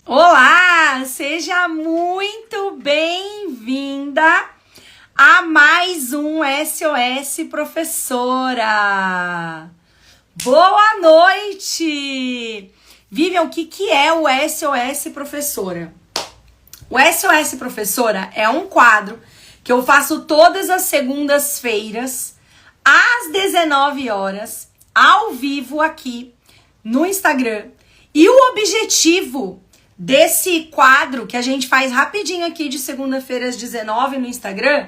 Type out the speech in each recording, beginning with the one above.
Olá, seja muito bem-vinda a mais um SOS Professora. Boa noite! Vivian, o que é o SOS Professora? O SOS Professora é um quadro que eu faço todas as segundas-feiras, às 19 horas, ao vivo aqui no Instagram. E o objetivo desse quadro que a gente faz rapidinho aqui de segunda-feira às 19 no Instagram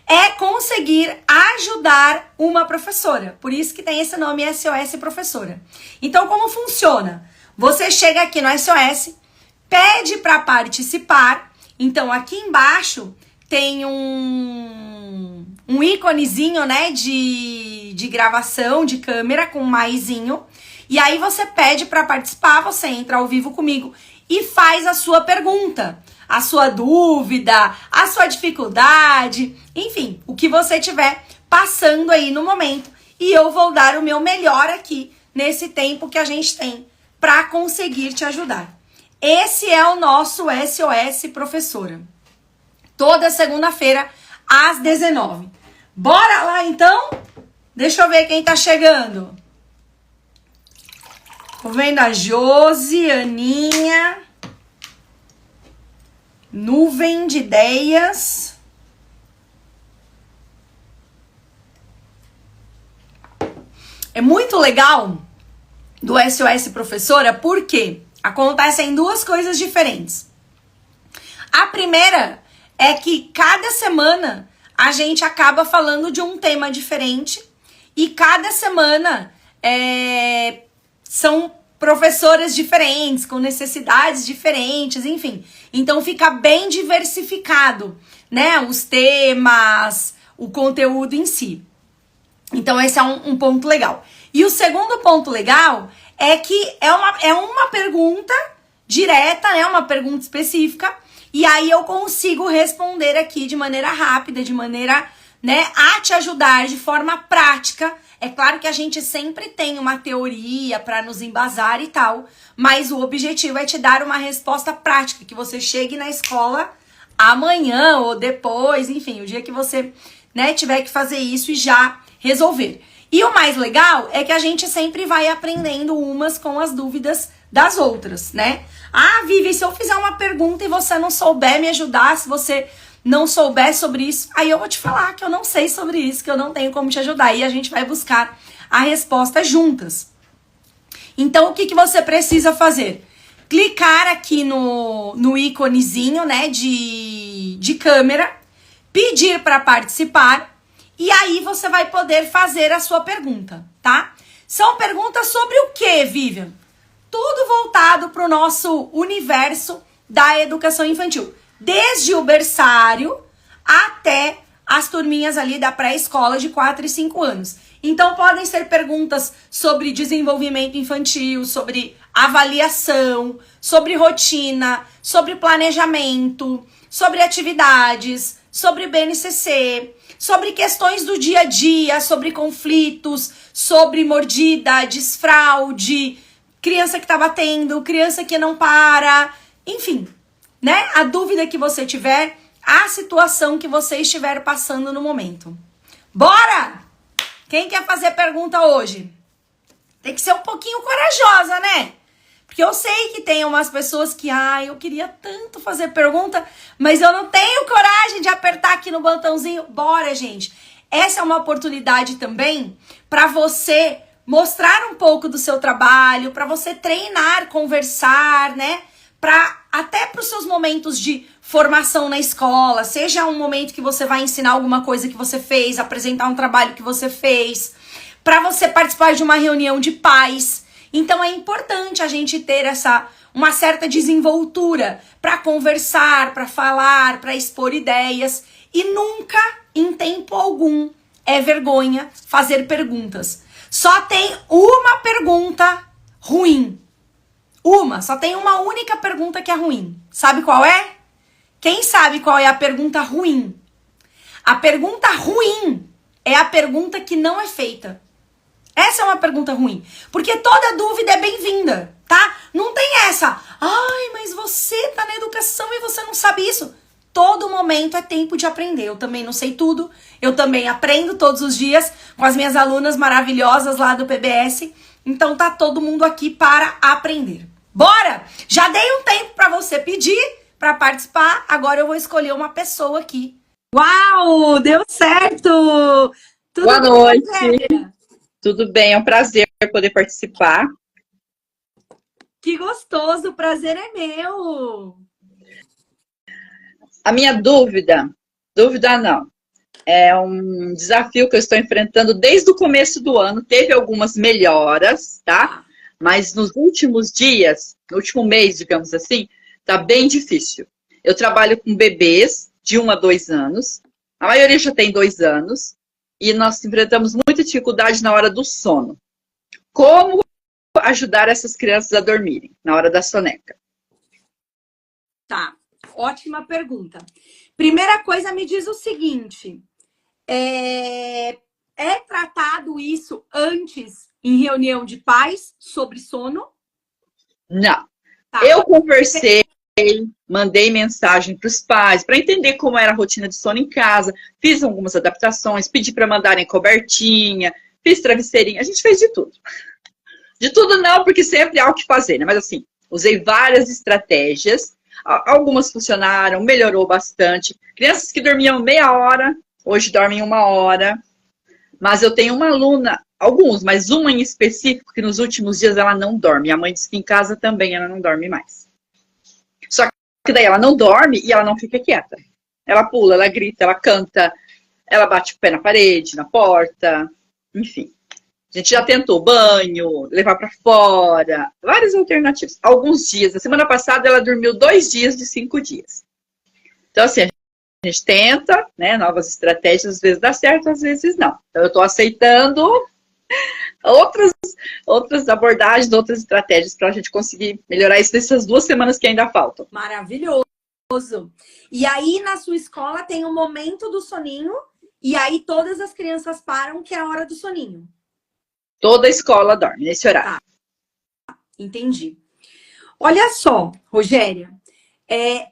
é conseguir ajudar uma professora. Por isso que tem esse nome SOS Professora. Então, como funciona? Você chega aqui no SOS, pede para participar. Então, aqui embaixo tem um íconezinho, né, de gravação, de câmera com um maisinho. E aí você pede para participar, você entra ao vivo comigo e faz a sua pergunta, a sua dúvida, a sua dificuldade, enfim, o que você tiver passando aí no momento. E eu vou dar o meu melhor aqui nesse tempo que a gente tem para conseguir te ajudar. Esse é o nosso SOS Professora. Toda segunda-feira às 19. Bora lá então? Deixa eu ver quem tá chegando. Tô vendo a Josi, Aninha, Nuvem de Ideias. É muito legal do SOS Professora porque acontecem duas coisas diferentes. A primeira é que cada semana a gente acaba falando de um tema diferente e cada semana são professoras diferentes, com necessidades diferentes, enfim. Então fica bem diversificado, né? Os temas, o conteúdo em si. Então esse é um ponto legal. E o segundo ponto legal é que é uma pergunta direta, né? Uma pergunta específica. E aí eu consigo responder aqui de maneira rápida, de maneira, né, a te ajudar de forma prática. É claro que a gente sempre tem uma teoria para nos embasar e tal, mas o objetivo é te dar uma resposta prática, que você chegue na escola amanhã ou depois, enfim, o dia que você, né, tiver que fazer isso e já resolver. E o mais legal é que a gente sempre vai aprendendo umas com as dúvidas das outras, né? Ah, Vivi, se eu fizer uma pergunta e você não souber me ajudar, se você não souber sobre isso, aí eu vou te falar que eu não sei sobre isso, que eu não tenho como te ajudar. E a gente vai buscar a resposta juntas. Então, o que você precisa fazer? Clicar aqui no íconezinho, né, de câmera, pedir para participar, e aí você vai poder fazer a sua pergunta, tá? São perguntas sobre o quê, Vivian? Tudo voltado para o nosso universo da educação infantil. Desde o berçário até as turminhas ali da pré-escola de 4 e 5 anos. Então podem ser perguntas sobre desenvolvimento infantil, sobre avaliação, sobre rotina, sobre planejamento, sobre atividades, sobre BNCC, sobre questões do dia a dia, sobre conflitos, sobre mordida, desfraude, criança que tá batendo, criança que não para, enfim, né? A dúvida que você tiver, a situação que você estiver passando no momento. Bora! Quem quer fazer pergunta hoje? Tem que ser um pouquinho corajosa, né? Porque eu sei que tem umas pessoas que, eu queria tanto fazer pergunta, mas eu não tenho coragem de apertar aqui no botãozinho. Bora, gente! Essa é uma oportunidade também para você mostrar um pouco do seu trabalho, para você treinar, conversar, né? Até para os seus momentos de formação na escola, seja um momento que você vai ensinar alguma coisa que você fez, apresentar um trabalho que você fez, para você participar de uma reunião de pais. Então é importante a gente ter uma certa desenvoltura para conversar, para falar, para expor ideias, e nunca, em tempo algum, é vergonha fazer perguntas. Só tem uma pergunta ruim. Só tem uma única pergunta que é ruim. Sabe qual é? Quem sabe qual é a pergunta ruim? A pergunta ruim é a pergunta que não é feita. Essa é uma pergunta ruim. Porque toda dúvida é bem-vinda, tá? Não tem essa. Ai, mas você sabe isso? Todo momento é tempo de aprender. Eu também não sei tudo. Eu também aprendo todos os dias com as minhas alunas maravilhosas lá do PBS. Então tá todo mundo aqui para aprender. Bora! Já dei um tempo para você pedir para participar. Agora eu vou escolher uma pessoa aqui. Uau! Deu certo! Tudo Boa bem, noite. Rogéria? Tudo bem? É um prazer poder participar. Que gostoso! O prazer é meu! A minha dúvida não, é um desafio que eu estou enfrentando desde o começo do ano. Teve algumas melhoras, tá? Mas nos últimos dias, no último mês, digamos assim, tá bem difícil. Eu trabalho com bebês de 1 a 2 anos. A maioria já tem 2 anos. E nós enfrentamos muita dificuldade na hora do sono. Como ajudar essas crianças a dormirem na hora da soneca? Tá, ótima pergunta. Primeira coisa, me diz o seguinte: é tratado isso antes em reunião de pais sobre sono? Não. Tá. Eu conversei, mandei mensagem para os pais para entender como era a rotina de sono em casa, fiz algumas adaptações, pedi para mandarem cobertinha, fiz travesseirinho, a gente fez de tudo. De tudo não, porque sempre há o que fazer, né? Mas assim, usei várias estratégias, algumas funcionaram, melhorou bastante. Crianças que dormiam meia hora, hoje dormem 1 hora. Mas eu tenho uma aluna, alguns, mas uma em específico, que nos últimos dias ela não dorme. A mãe disse que em casa também ela não dorme mais. Só que daí ela não dorme e ela não fica quieta. Ela pula, ela grita, ela canta, ela bate o pé na parede, na porta, enfim. A gente já tentou banho, levar para fora, várias alternativas. Alguns dias, a semana passada ela dormiu 2 dias de 5 dias. Então assim, a gente tenta, né, novas estratégias, às vezes dá certo, às vezes não. Então eu estou aceitando outras abordagens, outras estratégias para a gente conseguir melhorar isso nessas 2 semanas que ainda faltam. Maravilhoso. E aí na sua escola tem um momento do soninho e aí todas as crianças param que é a hora do soninho. Toda a escola dorme nesse horário. Tá. Entendi. Olha só, Rogéria,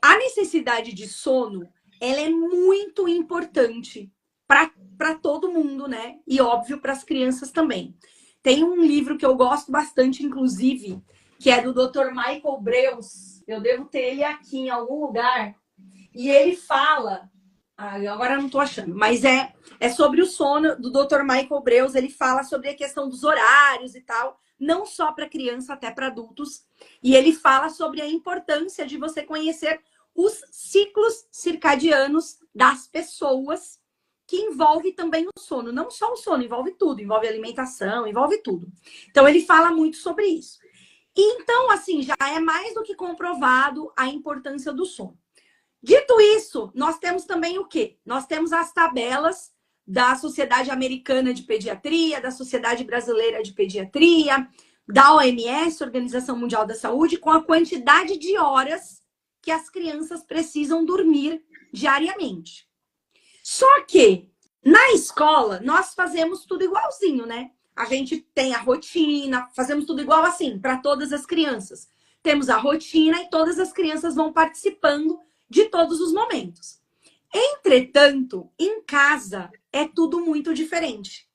a necessidade de sono, ela é muito importante para todo mundo, né? E óbvio para as crianças também. Tem um livro que eu gosto bastante, inclusive, que é do Dr. Michael Breus. Eu devo ter ele aqui em algum lugar. E ele fala, agora eu não tô achando, mas é sobre o sono do Dr. Michael Breus. Ele fala sobre a questão dos horários e tal, não só para criança, até para adultos. E ele fala sobre a importância de você conhecer os ciclos circadianos das pessoas, que envolve também o sono. Não só o sono, envolve tudo. Envolve alimentação, envolve tudo. Então, ele fala muito sobre isso. E, então, assim, já é mais do que comprovado a importância do sono. Dito isso, nós temos também o quê? Nós temos as tabelas da Sociedade Americana de Pediatria, da Sociedade Brasileira de Pediatria, da OMS, Organização Mundial da Saúde, com a quantidade de horas que as crianças precisam dormir diariamente. Só que, na escola, nós fazemos tudo igualzinho, né? A gente tem a rotina, fazemos tudo igual assim, para todas as crianças. Temos a rotina e todas as crianças vão participando de todos os momentos. Entretanto, em casa é tudo muito diferente.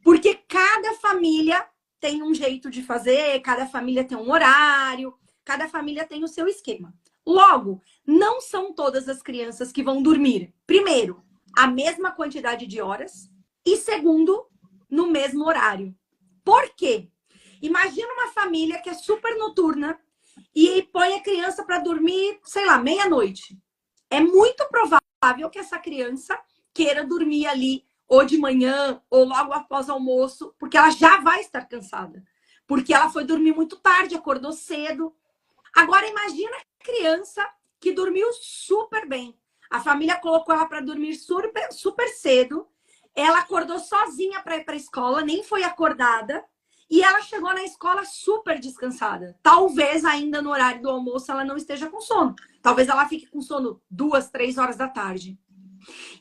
Porque cada família tem um jeito de fazer, cada família tem um horário, cada família tem o seu esquema. Logo, não são todas as crianças que vão dormir, primeiro, a mesma quantidade de horas e, segundo, no mesmo horário. Por quê? Imagina uma família que é super noturna e põe a criança para dormir, sei lá, meia-noite. É muito provável que essa criança queira dormir ali ou de manhã ou logo após o almoço, porque ela já vai estar cansada. Porque ela foi dormir muito tarde, acordou cedo. Agora imagina a criança que dormiu super bem. A família colocou ela para dormir super cedo. Ela acordou sozinha para ir para a escola, nem foi acordada. E ela chegou na escola super descansada. Talvez ainda no horário do almoço ela não esteja com sono. Talvez ela fique com sono 2, 3 horas da tarde.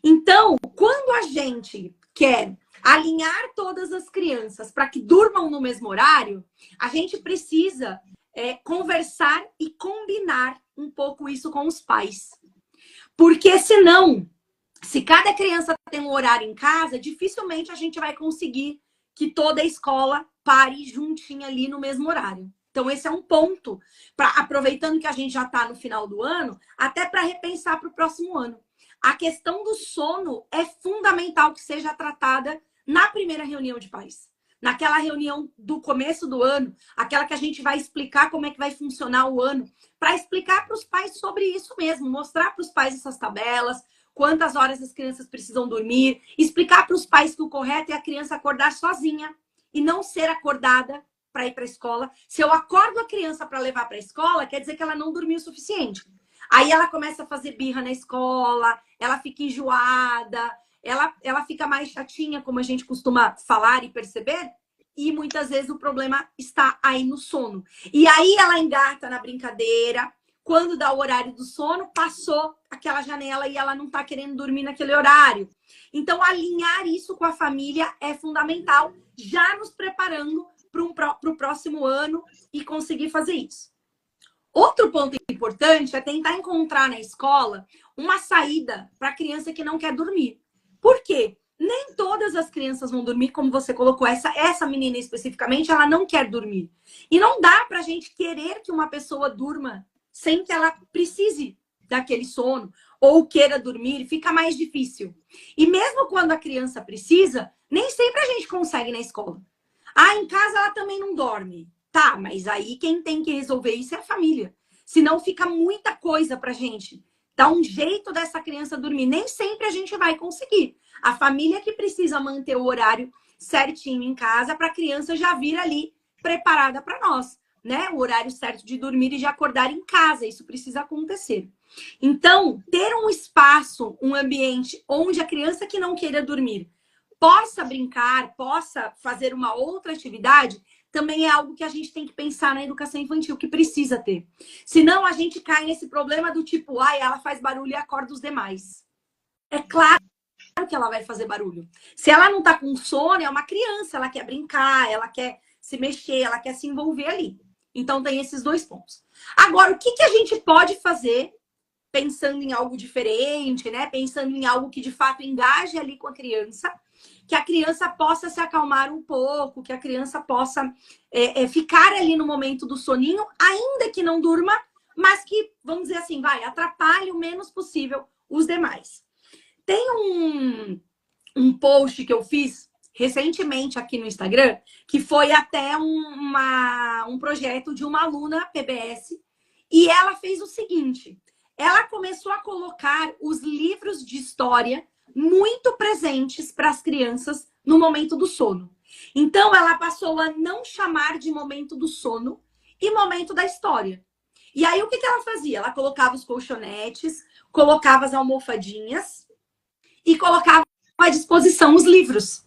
Então, quando a gente quer alinhar todas as crianças para que durmam no mesmo horário, a gente precisa conversar e combinar um pouco isso com os pais. Porque senão, se cada criança tem um horário em casa, dificilmente a gente vai conseguir que toda a escola pare juntinha ali no mesmo horário. Então, esse é um ponto, aproveitando que a gente já está no final do ano, até para repensar para o próximo ano. A questão do sono é fundamental que seja tratada na primeira reunião de pais. Naquela reunião do começo do ano, aquela que a gente vai explicar como é que vai funcionar o ano, para explicar para os pais sobre isso mesmo, mostrar para os pais essas tabelas, quantas horas as crianças precisam dormir, explicar para os pais que o correto é a criança acordar sozinha e não ser acordada para ir para a escola. Se eu acordo a criança para levar para a escola, quer dizer que ela não dormiu o suficiente. Aí ela começa a fazer birra na escola, ela fica enjoada, ela fica mais chatinha, como a gente costuma falar e perceber, e muitas vezes o problema está aí no sono. E aí ela engata na brincadeira, quando dá o horário do sono, passou aquela janela e ela não está querendo dormir naquele horário. Então, alinhar isso com a família é fundamental, já nos preparando para o próximo ano e conseguir fazer isso. Outro ponto importante é tentar encontrar na escola uma saída para a criança que não quer dormir. Por quê? Nem todas as crianças vão dormir, como você colocou. Essa menina especificamente, ela não quer dormir. E não dá para a gente querer que uma pessoa durma sem que ela precise daquele sono ou queira dormir, fica mais difícil. E mesmo quando a criança precisa, nem sempre a gente consegue na escola. Ah, em casa ela também não dorme. Tá, mas aí quem tem que resolver isso é a família. Senão fica muita coisa pra gente. Dá um jeito dessa criança dormir. Nem sempre a gente vai conseguir. A família que precisa manter o horário certinho em casa para a criança já vir ali preparada para nós, né? O horário certo de dormir e de acordar em casa. Isso precisa acontecer. Então, ter um espaço, um ambiente onde a criança que não queira dormir possa brincar, possa fazer uma outra atividade, também é algo que a gente tem que pensar na educação infantil, que precisa ter. Senão a gente cai nesse problema do tipo, ai, ela faz barulho e acorda os demais. É claro que ela vai fazer barulho. Se ela não tá com sono, é uma criança, ela quer brincar, ela quer se mexer, ela quer se envolver ali. Então tem esses dois pontos. Agora, o que a gente pode fazer pensando em algo diferente, né? Pensando em algo que de fato engaje ali com a criança, que a criança possa se acalmar um pouco, que a criança possa ficar ali no momento do soninho, ainda que não durma, mas que, vamos dizer assim, atrapalhe o menos possível os demais. Tem um post que eu fiz recentemente aqui no Instagram, que foi até um projeto de uma aluna PBS, e ela fez o seguinte: ela começou a colocar os livros de história muito presentes para as crianças no momento do sono. Então, ela passou a não chamar de momento do sono e momento da história. E aí, o que ela fazia? Ela colocava os colchonetes, colocava as almofadinhas e colocava à disposição os livros.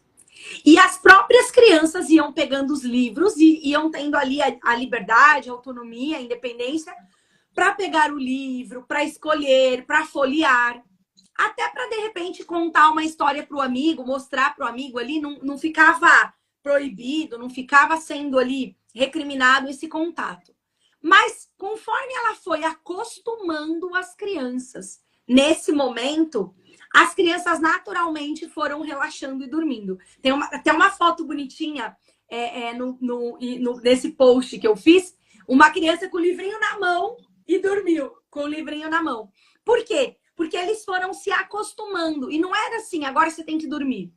E as próprias crianças iam pegando os livros e iam tendo ali a liberdade, a autonomia, a independência para pegar o livro, para escolher, para folhear. Até para, de repente, contar uma história para o amigo, mostrar para o amigo ali, não ficava proibido, não ficava sendo ali recriminado esse contato. Mas, conforme ela foi acostumando as crianças, nesse momento, as crianças naturalmente foram relaxando e dormindo. Tem até uma foto bonitinha nesse post que eu fiz, uma criança com o livrinho na mão e dormiu com o livrinho na mão. Por quê? Porque eles foram se acostumando. E não era assim, agora você tem que dormir.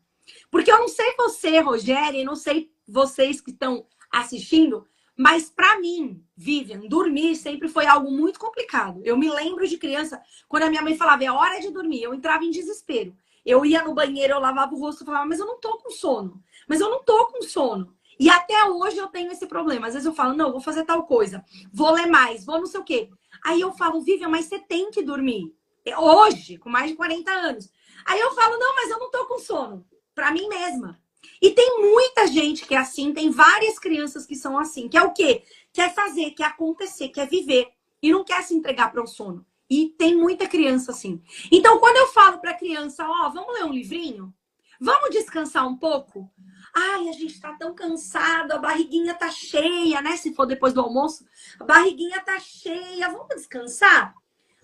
Porque eu não sei você, Rogério, e não sei vocês que estão assistindo, mas para mim, Vivian, dormir sempre foi algo muito complicado. Eu me lembro de criança, quando a minha mãe falava, é hora de dormir, eu entrava em desespero. Eu ia no banheiro, eu lavava o rosto e falava, mas eu não tô com sono. Mas eu não tô com sono. E até hoje eu tenho esse problema. Às vezes eu falo, não, vou fazer tal coisa. Vou ler mais, vou não sei o quê. Aí eu falo, Vivian, mas você tem que dormir. Hoje, com mais de 40 anos. Aí eu falo, não, mas eu não tô com sono. Pra mim mesma. E tem muita gente que é assim, tem várias crianças que são assim. Que é o quê? Quer fazer, quer acontecer, quer viver. E não quer se entregar para o sono. E tem muita criança assim. Então, quando eu falo pra criança, ó, vamos ler um livrinho? Vamos descansar um pouco? Ai, a gente tá tão cansado, a barriguinha tá cheia, né? Se for depois do almoço, a barriguinha tá cheia. Vamos descansar?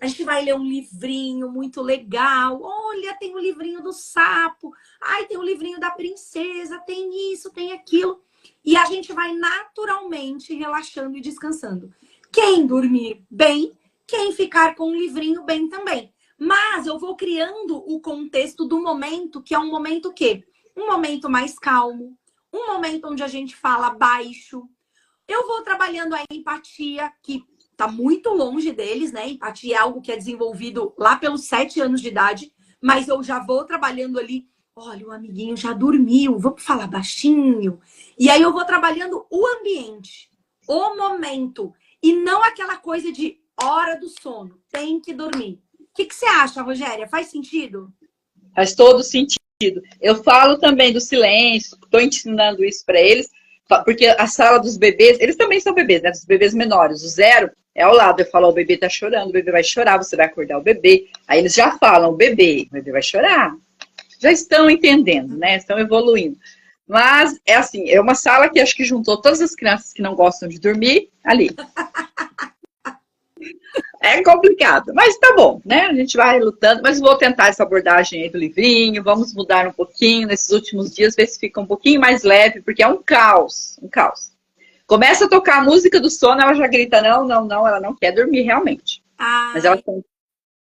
A gente vai ler um livrinho muito legal. Olha, tem o livrinho do sapo. Ai, tem o livrinho da princesa. Tem isso, tem aquilo. E a gente vai naturalmente relaxando e descansando. Quem dormir bem, quem ficar com o livrinho bem também. Mas eu vou criando o contexto do momento, que é um momento que? Um momento mais calmo, um momento onde a gente fala baixo. Eu vou trabalhando a empatia, que tá muito longe deles, né? Empatia é algo que é desenvolvido lá pelos 7 anos de idade, mas eu já vou trabalhando ali. Olha, o amiguinho já dormiu, vamos falar baixinho. E aí eu vou trabalhando o ambiente, o momento, e não aquela coisa de hora do sono, tem que dormir. O que você acha, Rogéria? Faz sentido? Faz todo sentido. Eu falo também do silêncio, estou ensinando isso para eles, porque a sala dos bebês, eles também são bebês, né? Dos bebês menores, o 0 é ao lado. Eu falo, o bebê tá chorando, o bebê vai chorar, você vai acordar o bebê. Aí eles já falam, o bebê vai chorar. Já estão entendendo, né? Estão evoluindo. Mas é assim, é uma sala que acho que juntou todas as crianças que não gostam de dormir ali. É complicado, mas tá bom, né? A gente vai lutando, mas vou tentar essa abordagem aí do livrinho, vamos mudar um pouquinho nesses últimos dias, ver se fica um pouquinho mais leve, porque é um caos, um caos. Começa a tocar a música do sono, ela já grita, não, não, não, ela não quer dormir realmente. Mas ela,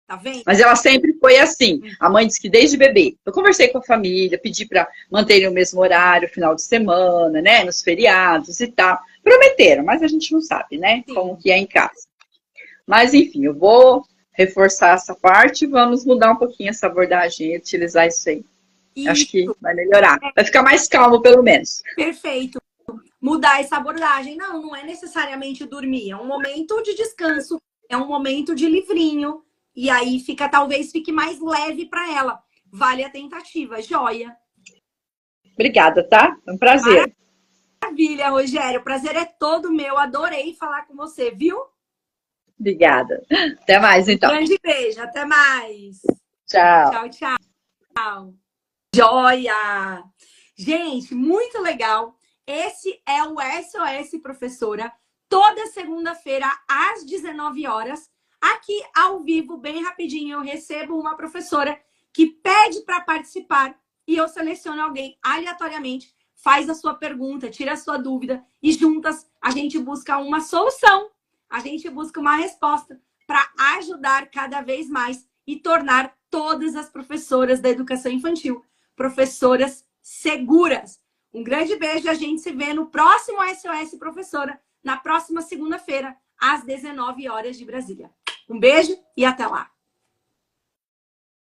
tá vendo? Mas ela sempre foi assim. A mãe disse que desde bebê. Eu conversei com a família, pedi para manterem o mesmo horário, final de semana, né? Nos feriados e tal. Prometeram, mas a gente não sabe, né? Sim. Como que é em casa. Mas, enfim, eu vou reforçar essa parte, vamos mudar um pouquinho essa abordagem e utilizar isso aí. Isso. Acho que vai melhorar. Vai ficar mais calmo, pelo menos. Perfeito. Mudar essa abordagem. Não, não é necessariamente dormir. É um momento de descanso, é um momento de livrinho. E aí talvez fique mais leve para ela. Vale a tentativa. Joia. Obrigada, tá? É um prazer. Maravilha, Rogério. O prazer é todo meu. Adorei falar com você, viu? Obrigada. Até mais, então. Um grande beijo. Até mais. Tchau. Tchau, tchau. Joia! Gente, muito legal. Esse é o SOS Professora. Toda segunda-feira, às 19 horas. Aqui, ao vivo, bem rapidinho, eu recebo uma professora que pede para participar e eu seleciono alguém aleatoriamente, faz a sua pergunta, tira a sua dúvida e juntas a gente busca uma solução. A gente busca uma resposta para ajudar cada vez mais e tornar todas as professoras da educação infantil professoras seguras. Um grande beijo e a gente se vê no próximo SOS Professora, na próxima segunda-feira, às 19 horas de Brasília. Um beijo e até lá!